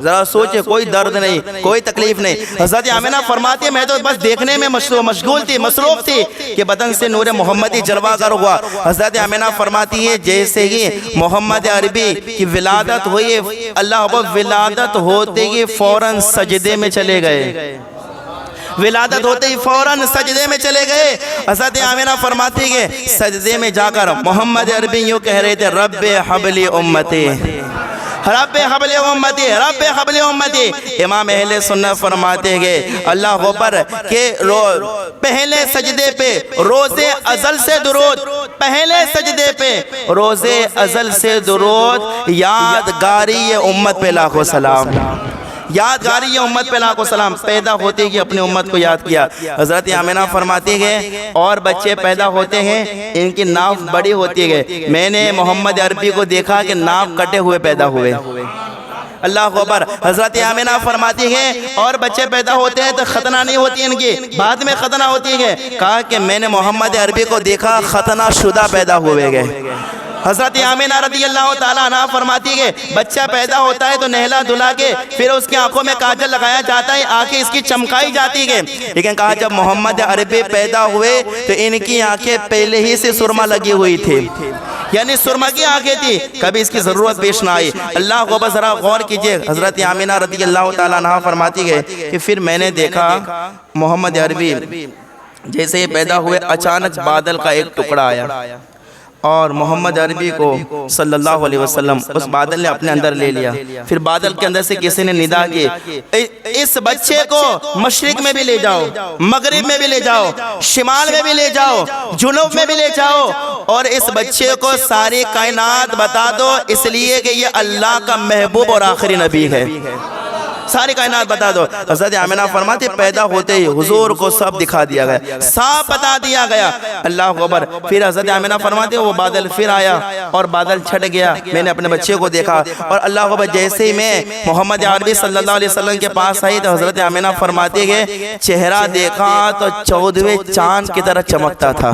ذرا سوچے، کوئی درد نہیں، کوئی تکلیف نہیں۔ حضرت آمینہ فرماتی ہے میں تو بس دیکھنے میں مشغول تھی، مصروف تھی کہ بدن سے نور محمدی جلوہ گر ہوا۔ حضرت آمینہ فرماتی ہے جیسے ہی محمد عربی کی ولادت ہوئی، اللہ وہ ولادت ہوتے ہی فوراً سجدے میں چلے گئے، ولادت ہوتے ہی فوراً سجدے میں چلے گئے۔ حضرت آمینہ فرماتی ہے سجدے میں جا کر محمد عربی یوں کہہ رہے تھے رب حبلی امتی، رب حبل امتی، رب حبل امتی۔ امام اہل سنت فرماتے ہیں اللہ اکبر کہ پہلے سجدے پہ روز ازل سے درود، پہلے سجدے پہ روز ازل سے درود، یادگاری امت پہ لاکھوں سلام، یادگاری امت پہ لاکھوں سلام۔ پیدا ہوتے ہی اپنی امت کو یاد کیا۔ حضرت آمینہ فرماتی ہے اور بچے پیدا ہوتے ہیں ان کی ناف بڑی ہوتی ہے، میں نے محمد عربی کو دیکھا کہ ناف کٹے ہوئے پیدا ہوئے۔ اللہ اکبر۔ حضرت آمینہ فرماتی ہے اور بچے پیدا ہوتے ہیں تو ختنہ نہیں ہوتی ان کی، بعد میں ختنہ ہوتی ہے۔ کہا کہ میں نے محمد عربی کو دیکھا ختنہ شدہ پیدا ہوئے گئے۔ حضرت آمینہ رضی اللہ تعالیٰ عنہ فرماتی ہے بچہ پیدا ہوتا ہے تو نہلا دھلا کے پھر اس کی آنکھوں میں کاجل لگایا جاتا ہے، آنکھیں اس کی چمکائی جاتی ہے۔ لیکن کہا جب محمد عربی پیدا ہوئے تو ان کی آنکھیں پہلے ہی سے سرما لگی ہوئی تھی، یعنی سرما کی آنکھیں تھی، کبھی اس کی ضرورت پیش نہ آئی۔ اللہ کو ذرا غور کیجئے۔ حضرت آمینہ رضی اللہ تعالیٰ عنہ فرماتی ہے کہ پھر میں نے دیکھا محمد عربی جیسے ہی پیدا ہوئے اچانک بادل کا ایک ٹکڑا آیا اور محمد عربی کو صلی اللہ علیہ وسلم اس بادل نے اپنے اندر لے لیا۔ پھر بادل کے اندر سے کسی نے ندا کی اس بچے کو مشرق میں بھی لے جاؤ، مغرب میں بھی لے جاؤ، شمال میں بھی لے جاؤ، جنوب میں بھی لے جاؤ، اور اس بچے کو ساری کائنات بتا دو، اس لیے کہ یہ اللہ کا محبوب اور آخری نبی ہے۔ ساری کائنات بتا دو۔ حضرت آمنہ فرماتے پیدا ہوتے ہی حضور کو سب دکھا دیا گیا، صاف بتا دیا گیا۔ اللہ اکبر۔ پھر حضرت آمنہ فرماتے وہ بادل پھر آیا اور بادل چھٹ گیا، میں نے اپنے بچے کو دیکھا، اور اللہ اکبر جیسے ہی میں محمد عربی صلی اللہ علیہ وسلم کے پاس آئی تو حضرت آمنہ فرماتے گئے چہرہ دیکھا تو 14ویں چاند کی طرح چمکتا تھا۔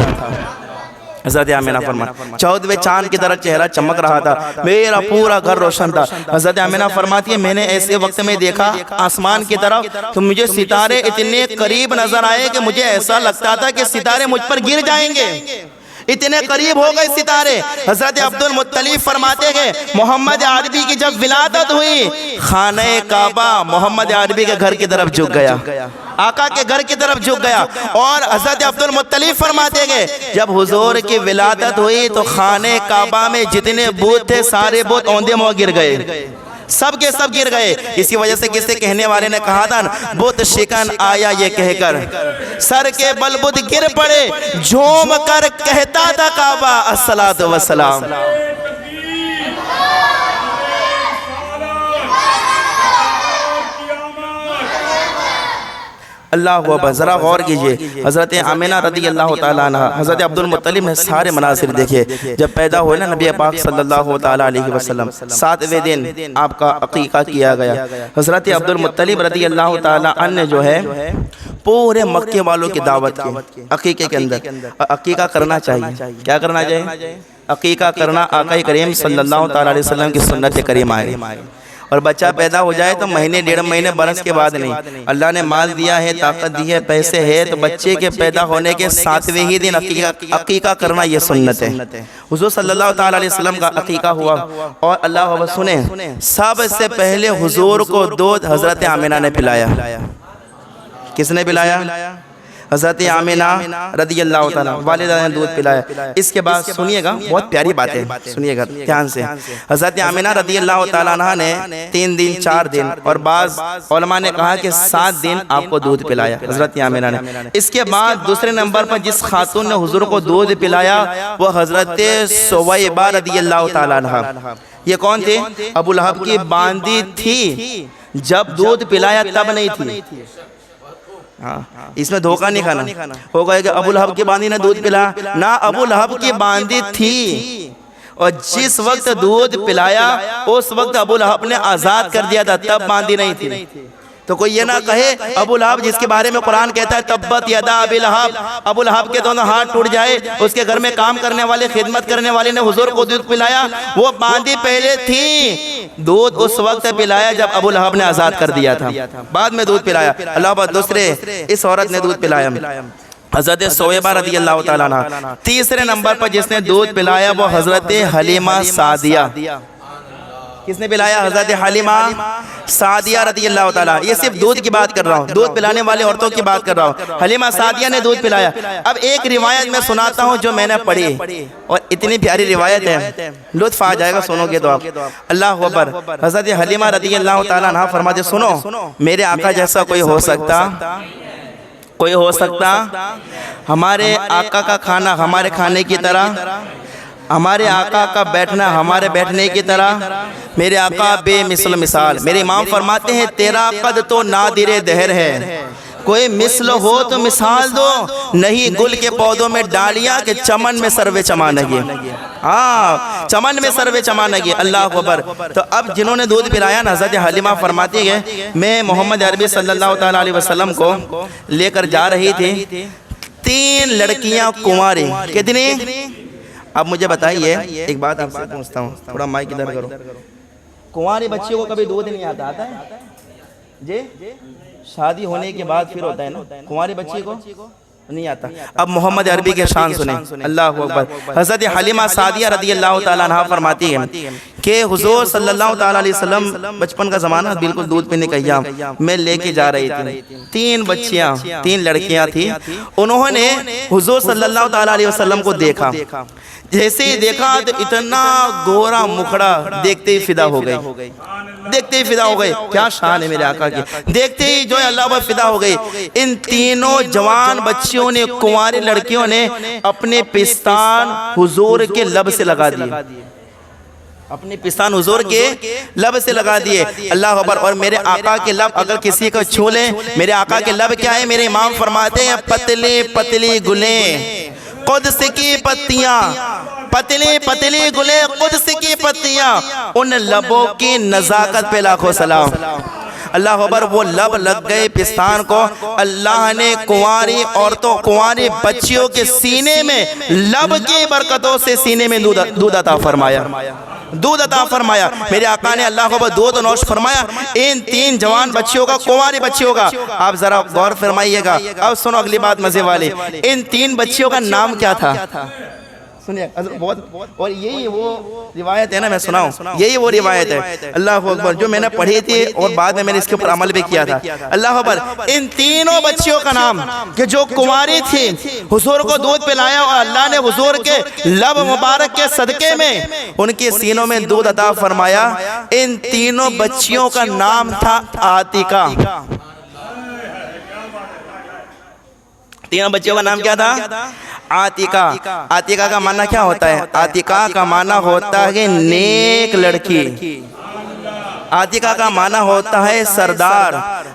حضرت آمنہ فرماتی 14ویں چاند کی طرح چہرہ چمک رہا تھا، میرا پورا گھر روشن تھا۔ حضرت آمنہ فرماتی ہے میں نے ایسے وقت میں دیکھا آسمان کی طرف تو مجھے ستارے اتنے قریب نظر آئے کہ مجھے ایسا لگتا تھا کہ ستارے مجھ پر گر جائیں گے، اتنے قریب ہو گئے ستارے۔ حضرت عبدالمطلب فرماتے ہیں محمد عربی کی جب ولادت ہوئی خانہ کعبہ محمد عربی کے گھر کی طرف جھک گیا، آقا کے گھر کی طرف جھک گیا، اور حضرت عبدالمطلب فرماتے ہیں جب حضور کی ولادت ہوئی تو خانہ کعبہ میں جتنے بت تھے سارے بت اوندے منہ گر گئے، سب کے سب گر گئے۔ اسی وجہ سے کسی کہنے والے نے کہا تھا بت شکن آیا یہ کہہ کر سر کے بل بت گر پڑے، جھوم کر کہتا تھا کعبہ الصلاۃ والسلام۔ اللہ اکبر۔ ذرا غور کیجئے حضرت آمنہ رضی اللہ تعالیٰ عنہ، حضرت عبدالمطلب نے سارے مناظر دیکھے۔ جب پیدا ہوئے نا نبی پاک صلی اللہ تعالیٰ علیہ وسلم 7ویں دن آپ کا عقیقہ کیا گیا۔ حضرت عبدالمطلب رضی اللہ تعالیٰ عنہ جو ہے پورے مکے والوں کی دعوت کی عقیقے کے اندر عقیقہ کرنا چاہیے۔ کیا کرنا چاہیے؟ عقیقہ کرنا آقا کریم صلی اللہ تعالیٰ علیہ وسلم کی سنت کریمہ ہے۔ اور بچہ پیدا ہو جائے تو مہینے 1.5 مہینے برس کے بعد نہیں، اللہ نے مال دیا ہے، طاقت دی ہے، پیسے ہے، تو بچے کے پیدا ہونے کے 7ویں ہی دن عقیقہ کرنا یہ سنت ہے۔ حضور صلی اللہ تعالیٰ علیہ وسلم کا عقیقہ ہوا، اور اللہ اکبر سنیں سب سے پہلے حضور کو دودھ حضرت آمنہ نے پلایا۔ کس نے پلایا؟ حضرت آمنہ رضی اللہ تعالیٰ والدہ نے دودھ پلایا۔ اس کے بعد سنیے گا بہت پیاری بات ہے، سنیے گا دھیان سے۔ حضرت آمنہ رضی اللہ تعالیٰ عنہ نے 3 دن 4 دن اور بعض علماء نے کہا کہ 7 دن آپ کو دودھ پلایا حضرت آمنہ نے۔ اس کے بعد دوسرے نمبر پر جس خاتون نے حضور کو دودھ پلایا وہ حضرت سویبہ رضی اللہ تعالیٰ عنہ۔ یہ کون تھے؟ ابو لہب کی باندی تھی، جب دودھ پلایا تب نہیں تھی۔ اس میں دھوکہ نہیں کھانا ہوگا کہ ابو لہب کی باندی نے دودھ پلایا، نہ ابو لہب کی باندی تھی، اور جس وقت دودھ پلایا اس وقت ابو لہب نے آزاد کر دیا تھا، تب باندی نہیں تھی۔ تو کوئی یہ نہ کہے ابو لہب جس کے بارے میں قرآن کہتا ہے تبت یدا ابی لہب، ابو لہب کے دونوں ہاتھ ٹوٹ جائے، اس کے گھر میں کام کرنے والے خدمت کرنے والے نے حضور کو دودھ پلایا، وہ باندی پہلے تھی، دودھ اس وقت پلایا جب ابو لہب نے آزاد کر دیا تھا، بعد میں دودھ پلایا۔ اللہ بات دوسرے اس عورت نے دودھ پلایا حضرت سویبہ رضی اللہ تعالیٰ عنہ۔ تیسرے نمبر پر جس نے دودھ پلایا وہ حضرت حلیمہ سعدیہ۔ کس نے پلایا؟ حضرت حلیمہ سعدیہ رضی اللہ تعالیٰ۔ یہ صرف دودھ کی بات کر رہا ہوں، دودھ پلانے والے عورتوں کی بات کر رہا ہوں۔ حلیمہ سعدیہ نے دودھ پلایا۔ اب ایک روایت میں سناتا ہوں جو میں نے پڑھی، اور اتنی پیاری روایت ہے، لطف آ جائے گا سنو گے تو آپ۔ اللہ اکبر۔ حضرت حلیمہ رضی اللہ تعالیٰ عنہ فرماتے سنو میرے آقا جیسا کوئی ہو سکتا؟ کوئی ہو سکتا؟ ہمارے آقا کا کھانا ہمارے کھانے کی طرح، ہمارے آقا کا بیٹھنا ہمارے بیٹھنے کی طرح، میرے آقا بے مثل مثال۔ میرے امام فرماتے ہیں تیرا قد تو نادر دہر ہے، کوئی مثل ہو تو مثال دو، نہیں گل کے پودوں میں ڈالیاں کہ چمن میں سروے چمانگی۔ ہاں چمن میں سروے چمانگی۔ اللہ اکبر۔ تو اب جنہوں نے دودھ پلایا نا حضرت حلیمہ فرماتی ہے میں محمد عربی صلی اللہ تعالیٰ علیہ وسلم کو لے کر جا رہی تھی، 3 لڑکیاں کنواری۔ کتنی؟ اب مجھے بتائیے ایک بات آپ سے پوچھتا ہوں، تھوڑا مائک ادھر کرو، کنواری بچے کو کبھی دودھ نہیں آتا ہے جی؟ شادی ہونے کے بعد پھر ہوتا ہے نا، کنواری بچے کو نہیں آتا۔ اب محمد عربی کے شان سنیں۔ اللہ اکبر۔ حضرت حلیمہ سعدیہ رضی اللہ تعالیٰ عنہ فرماتی ہے کہ حضور صلی اللہ تعالیٰ علیہ وسلم بچپن کا زمانہ بالکل دودھ پینے کا ایام میں لے کے جا رہی تھی، 3 بچیاں 3 لڑکیاں تھیں، انہوں نے حضور صلی اللہ تعالیٰ علیہ وسلم کو دیکھا، جیسے ہی دیکھا تو اتنا گورا مکھڑا دیکھتے ہی فدا ہو گئی، دیکھتے ہی فدا ہو گئے۔ کیا شان ہے میرے آقا کی، دیکھتے ہی جو ہے اللہ پر فدا ہو گئی۔ ان تینوں جوان بچیوں نے کنواری لڑکیوں نے اپنے پستان حضور کے لب سے لگا دیے۔ اپنے پستان حضور کے لب سے لگا دیے، اللہ اکبر۔ اور میرے آقا کے لب اگر کسی کو چھو لیں، میرے آقا کے لب کیا ہے؟ میرے امام فرماتے ہیں پتلی پتلی گلیں قدس کی پتیاں، پتلی پتلی گلیں قدس کی پتیاں، ان لبوں کی نزاکت پہ لاکھوں سلام۔ اللہ اکبر۔ وہ لب لگ گئے پستان کو، اللہ نے کنواری عورتوں، کنواری بچیوں کے سینے میں لب کی برکتوں سے سینے میں دودھ عطا فرمایا، دودھ عطا فرمایا۔ میرے آقا نے اللہ کو دودھ نوش فرمایا ان 3 جوان بچیوں کا، کنواری بچیوں کا۔ آپ ذرا غور فرمائیے گا، اب سنو اگلی بات مزے والی۔ ان 3 بچیوں کا نام کیا تھا؟ سنیے بہت، اور یہی وہ روایت ہے نا، میں سناؤں، یہی وہ روایت ہے اللہ اکبر جو میں نے پڑھی تھی اور بعد میں نے اس کے اوپر عمل بھی کیا تھا۔ اللہ اکبر۔ ان تینوں بچیوں کا نام کہ جو کنواری تھی، حضور کو دودھ پلایا اور اللہ نے حضور کے لب مبارک کے صدقے میں ان کے سینوں میں دودھ عطا فرمایا، ان تینوں بچیوں کا نام تھا عاتقہ۔ تینوں بچیوں کا نام کیا تھا؟ عاتقہ۔ عاتقہ کا معنی کیا ہوتا ہے؟ عاتقہ کا معنی ہوتا ہے نیک لڑکی، عاتقہ کا معنی ہوتا ہے سردار،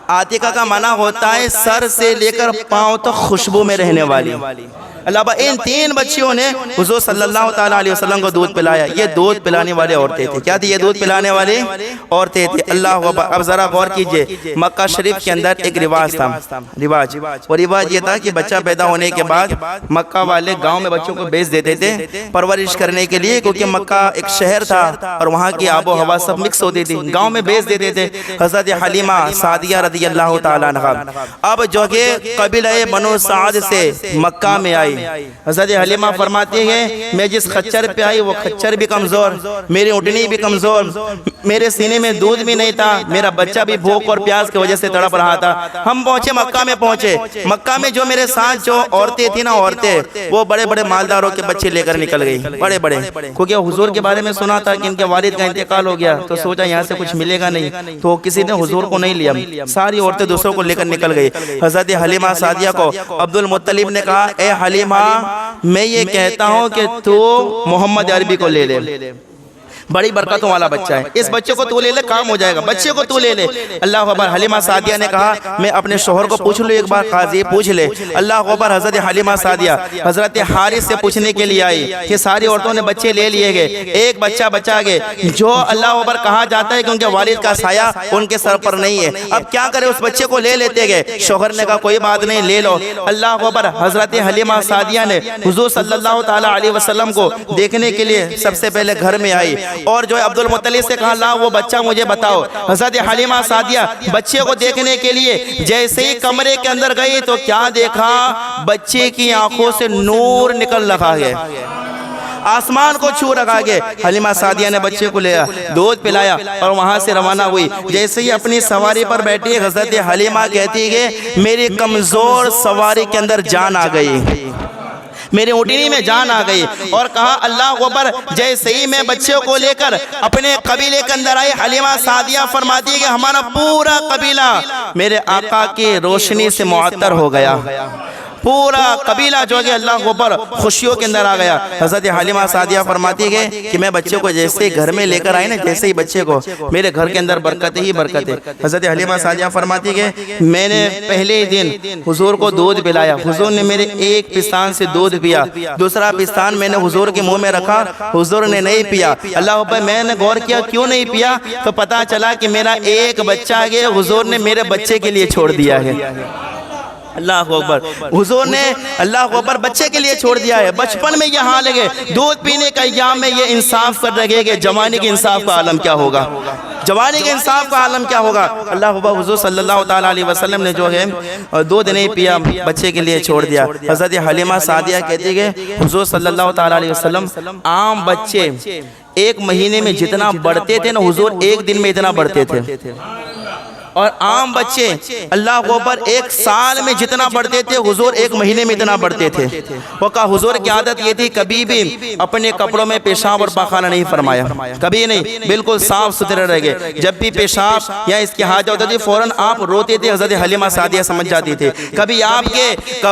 عاتقہ کا معنی ہوتا ہے سر سے لے کر پاؤں تک خوشبو میں رہنے والی۔ اللہ با ان 3 بچیوں نے حضور صلی اللہ تعالیٰ علیہ وسلم کو دودھ پلایا۔ یہ دودھ پلانے والے عورتیں تھے، کیا تھی؟ یہ دودھ پلانے والے عورتیں تھے۔ اللہ اکبر۔ اب ذرا غور کیجئے، مکہ شریف کے اندر ایک رواج تھا، وہ رواج یہ تھا کہ بچہ پیدا ہونے کے بعد مکہ والے گاؤں میں بچوں کو بیچ دیتے تھے پرورش کرنے کے لیے، کیونکہ مکہ ایک شہر تھا اور وہاں کی آب و ہوا سب مکس ہوتی تھی، گاؤں میں بیچ دیتے تھے۔ حضرت حلیمہ سعدیہ رضی اللہ تعالیٰ عنہا اب جو کہ قبیلہ بنو سعد سے مکہ میں آئی، حضرت حلیمہ فرماتی ہے میں جس خچر پہ آئی وہ خچر بھی کمزور، میری اونٹنی بھی کمزور، میرے سینے میں دودھ بھی نہیں تھا، میرا بچہ بھی بھوک اور پیاس کی وجہ سے تڑپ رہا تھا۔ ہم پہنچے مکہ میں، پہنچے مکہ میں جو میرے ساتھ جو عورتیں تھیں نا، عورتیں وہ بڑے بڑے مالداروں کے بچے لے کر نکل گئی، بڑے بڑے، کیونکہ حضور کے بارے میں سنا تھا کہ ان کے والد کا انتقال ہو گیا، تو سوچا یہاں سے کچھ ملے گا نہیں، تو کسی نے حضور کو نہیں لیا، ساری عورتیں دوسروں کو لے کر نکل گئی۔ حضرت حلیمہ سعدیہ کو عبد المطلب نے کہا اے حلیمہ میں یہ کہتا ہوں کہ تو محمد عربی کو لے لے، بڑی برکتوں والا بچہ ہے، اس بچے کو تو لے لے، کام ہو جائے گا، بچے کو تو لے لے۔ اللہ اکبر۔ حلیمہ سعدیہ نے کہا میں اپنے شوہر کو پوچھ لوں ایک بار، قاضی پوچھ لے۔ اللہ اکبر۔ حضرت حلیمہ سعدیہ حضرت حارث سے پوچھنے کے لیے آئی کہ ساری عورتوں نے بچے لے لیے گئے، ایک بچہ بچا گئے، جو اللہ اکبر کہا جاتا ہے کہ ان کے والد کا سایہ ان کے سر پر نہیں ہے، اب کیا کرے؟ اس بچے کو لے لیتے گئے۔ شوہر نے کہا کوئی بات نہیں، لے لو۔ اللہ اکبر۔ حضرت حلیمہ سعدیہ نے حضور صلی اللہ تعالیٰ علیہ وسلم کو دیکھنے کے لیے سب سے پہلے گھر میں آئی اور جو عبد المطلب سے کہا لا وہ بچہ مجھے بتاؤ۔ حضرت حلیمہ سعدیہ بچے کو دیکھنے کے لیے جیسے ہی کمرے کے اندر گئی تو کیا دیکھا؟ بچے کی آنکھوں سے نور نکل رہا ہے، آسمان کو چھو رکھا گیا۔ حلیمہ سعدیہ نے بچے کو لیا، دودھ پلایا اور وہاں سے روانہ ہوئی۔ جیسے ہی اپنی سواری پر بیٹھی حضرت حلیمہ کہتی ہے میری کمزور سواری کے اندر جان آ گئی، میرے اونٹنی میں جان آ گئی، اور کہا اللہ اکبر۔ جیسے ہی میں بچے کو لے کر اپنے قبیلے کے اندر آئی، حلیمہ سعدیہ فرماتی ہے کہ ہمارا پورا قبیلہ میرے آقا کی روشنی سے معطر ہو گیا، پورا قبیلہ جو ہے اللہ اکبر خوشیوں کے اندر آ گیا۔ حضرت حلیمہ سعدیہ فرماتی ہے کہ میں بچے کو جیسے گھر میں لے کر آئی نا، جیسے ہی بچے کو میرے گھر کے اندر برکت ہی برکت ہے۔ حضرت حلیمہ سعدیہ فرماتی ہے میں نے پہلے دن حضور کو دودھ پلایا، حضور نے میرے ایک پستان سے دودھ پیا، دوسرا پستان میں نے حضور کے منہ میں رکھا، حضور نے نہیں پیا۔ اللہ اکبر۔ میں نے غور کیا کیوں نہیں پیا، تو پتا چلا کہ میرا ایک بچہ ہے، حضور نے میرے بچے کے لیے چھوڑ دیا ہے۔ اللہ اکبر۔ حضور نے اللہ اکبر بچے کے لیے چھوڑ دیا ہے۔ بچپن میں یہ حال ہے، دودھ پینے کا ایام میں یہ انصاف کر رہے کہ جوانی کے انصاف کا عالم کیا ہوگا، جوانی کے انصاف کا عالم کیا ہوگا۔ اللہ اکبر۔ حضور صلی اللہ تعالیٰ علیہ وسلم نے جو ہے دودھ نہیں پیا، بچے کے لیے چھوڑ دیا۔ حضرت حلیمہ سعدیہ کہتی ہے حضور صلی اللہ تعالیٰ علیہ وسلم عام بچے ایک مہینے میں جتنا بڑھتے تھے نا، حضور ایک دن میں اتنا بڑھتے تھے۔ اور عام بچے اللہ اکبر ایک سال میں جتنا بڑھتے تھے حضور ایک مہینے میں اتنا بڑھتے تھے۔ وہ کہا حضور کی عادت یہ تھی کبھی بھی اپنے کپڑوں میں پیشاب اور پاخانہ نہیں فرمایا، کبھی نہیں، بالکل صاف ستھرے رہ گئے۔ جب بھی پیشاب یا اس کی حاجت ہوتی تھی فوراً آپ روتے تھے، حضرت حلیمہ سعدیہ سمجھ جاتی تھی۔ کبھی آپ کے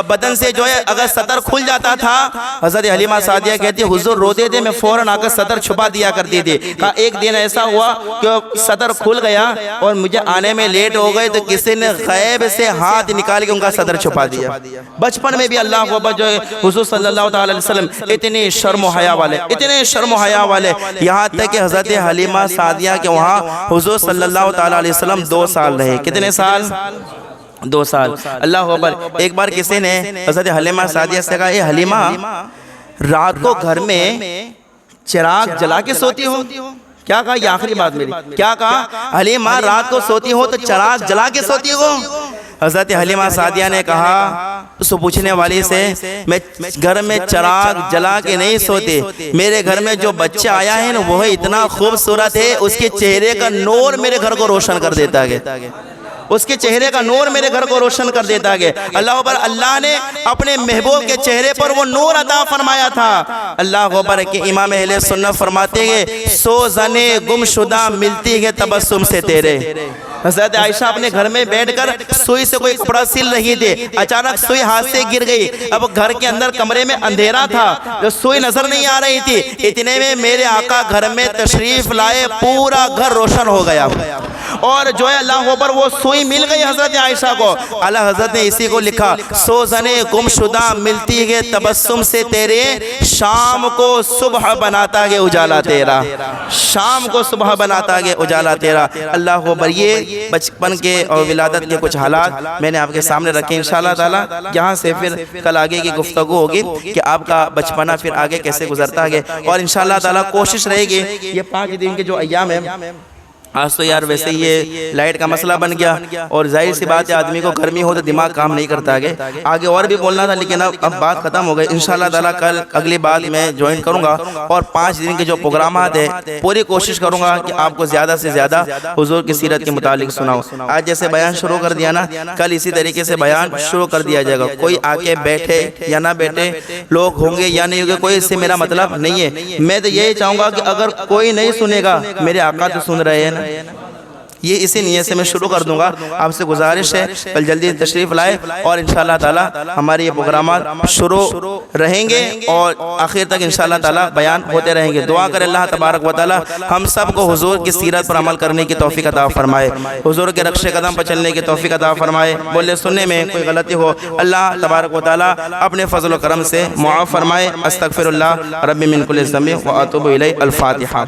بدن سے جو ہے اگر سطر کھل جاتا تھا، حضرت حلیمہ سعدیہ کہتی حضور روتے تھے میں فوراً آ کر سطر چھپا دیا کرتی تھی۔ کہا ایک دن ایسا ہوا کہ سطر کھل گیا اور مجھے آنے میں لیٹ ہو گئے تو کسی نے غیب سے ہاتھ نکال کے ان کا سطر چھپا دیا۔ بچپن میں بھی اللہ کو جو ہے حضور صلی اللہ علیہ وسلم اتنے شرم و حیا والے، اتنے شرم و حیا والے، یہاں تک کہ حضرت حلیمہ سعدیہ کے وہاں حضور صلی اللہ علیہ وسلم 2 سال رہے۔ کتنے سال؟ 2 سال۔ اللہ اکبر۔ ایک بار کسی نے حضرت حلیمہ سعدیہ سے کہا اے حلیمہ رات کو گھر میں چراغ جلا کے سوتی ہو؟ کیا کہا؟ یہ آخری بات میری، کیا کہا؟ حلیمہ رات کو سوتی ہو تو چراغ جلا کے سوتی ہو؟ حضرت حلیمہ سعدیہ نے کہا اس پوچھنے والی سے میں گھر میں چراغ جلا کے نہیں سوتے، میرے گھر میں جو بچہ آیا ہے نا وہ اتنا خوبصورت ہے، اس کے چہرے کا نور میرے گھر کو روشن کر دیتا ہے، اس کے چہرے کا نور میرے گھر کو روشن کر دیتا ہے۔ اللہ اکبر۔ اللہ نے اپنے محبوب کے چہرے پر وہ نور عطا فرمایا تھا۔ اللہ اکبر کہ امام اہل سنت فرماتے ہیں سو زنے گم شدہ ملتی ہے تبسم سے تیرے۔ حضرت عائشہ اپنے گھر میں بیٹھ کر سوئی سے کوئی کپڑا سل رہی تھی، اچانک سوئی ہاتھ سے گر گئی۔ اب گھر کے اندر کمرے میں اندھیرا تھا، جو سوئی نظر نہیں آ رہی تھی، اتنے میں میرے آقا گھر میں تشریف لائے، پورا گھر روشن ہو گیا اور جو ہے اللہ اکبر وہ سوئی مل گئی حضرت عائشہ کو۔ اعلیٰ حضرت نے اسی کو لکھا سو زنے گم شدہ ملتی ہے تبسم سے تیرے، شام کو صبح بناتا ہے اجالا تیرا، شام کو صبح بناتا ہے اجالا تیرا۔ اللہ اکبر۔ یہ بچپن کے اور ولادت کے کچھ حالات میں نے آپ کے سامنے رکھے۔ انشاءاللہ تعالیٰ یہاں سے پھر کل آگے کی گفتگو ہوگی کہ آپ کا بچپنا پھر آگے کیسے گزرتا ہے، اور انشاءاللہ تعالیٰ کوشش رہے گی یہ 5 دن کے جو ایام ہیں، آج تو یار ویسے یہ لائٹ کا مسئلہ بن گیا اور ظاہر سی بات ہے آدمی کو گرمی ہو تو دماغ کام نہیں کرتا ہے، آگے اور بھی بولنا تھا لیکن اب بات ختم ہو گئی۔ انشاءاللہ تعالیٰ کل اگلی بات میں جوائن کروں گا اور 5 دن کے جو پروگرامات ہیں پوری کوشش کروں گا کہ آپ کو زیادہ سے زیادہ حضور کی سیرت کے متعلق سناؤں۔ آج جیسے بیان شروع کر دیا نا، کل اسی طریقے سے بیان شروع کر دیا جائے گا۔ کوئی آ کے بیٹھے یا نہ بیٹھے، لوگ ہوں گے یا نہیں ہوں گے، کوئی اس سے میرا مطلب نہیں ہے۔ میں تو یہی چاہوں گا کہ اگر کوئی نہیں سنے گا میرے آقا تو سن رہے ہیں نا، یہ اسی نیت سے میں شروع کر دوں گا۔ آپ سے گزارش ہے کل جلدی تشریف لائے اور انشاءاللہ تعالیٰ ہمارے یہ پروگرامات شروع رہیں گے اور آخر تک انشاءاللہ تعالیٰ بیان ہوتے رہیں گے۔ دعا کرے اللہ تبارک و تعالیٰ ہم سب کو حضور کی سیرت پر عمل کرنے کی توفیق عطا فرمائے، حضور کے رخش قدم پر چلنے کی توفیق عطا فرمائے۔ بولے سننے میں کوئی غلطی ہو اللہ تبارک و تعالیٰ اپنے فضل و کرم سے معاف فرمائے۔ استغفر اللہ ربی من کل ذنب و اتوب الیہ۔ الفاتحہ۔